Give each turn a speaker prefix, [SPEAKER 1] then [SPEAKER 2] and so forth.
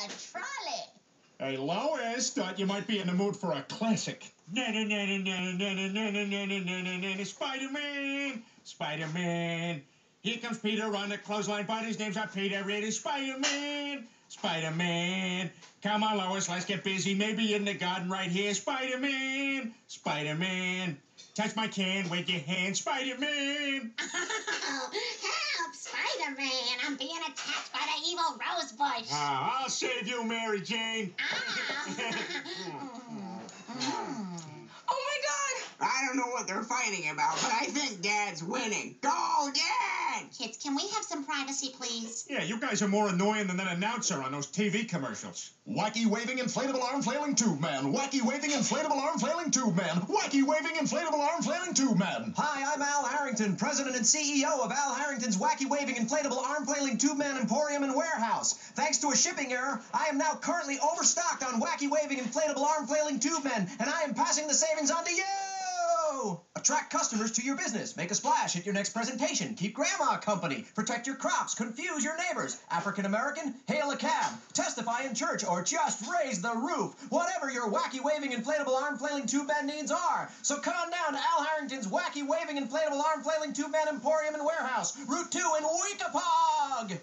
[SPEAKER 1] the trolley.
[SPEAKER 2] Hey, Lois, thought you might be in the mood for a classic. Spider-Man! Spider-Man! Here comes Peter on the clothesline, but his name's not Peter, it is Spider-Man! Spider-Man! Come on, Lois, let's get busy. Maybe in the garden right here. Spider-Man! Spider-Man! Touch my can, wave your hand. Spider-Man!
[SPEAKER 1] Oh, help, Spider-Man. I'm being attacked by the evil Rosebush.
[SPEAKER 2] I'll save you, Mary Jane.
[SPEAKER 3] Oh my God!
[SPEAKER 4] I don't know what they're fighting about, but I think Dad's winning. Go, Dad!
[SPEAKER 1] Kids, can we have some privacy, please?
[SPEAKER 2] Yeah, you guys are more annoying than that announcer on those TV commercials. Wacky waving inflatable arm flailing tube man. Wacky waving inflatable arm flailing tube man. Wacky waving inflatable arm flailing tube man.
[SPEAKER 5] Hi, I'm Al Harrington, President and CEO of Al Harrington's Wacky Waving Inflatable Arm Flailing Tube Man Emporium and Warehouse. Thanks to a shipping error, I am now currently overstocked on Wacky Waving Inflatable Arm Flailing Tube Men, and I am passing the savings on to you! Attract customers to your business. Make a splash at your next presentation. Keep grandma company. Protect your crops. Confuse your neighbors. African American? Hail a cab. Testify in church or just raise the roof. Whatever your wacky waving inflatable arm flailing tube man needs are. So come on down to Al Harrington's Wacky Waving Inflatable Arm Flailing Tube Man Emporium and Warehouse. Route 2 in Weekapaug.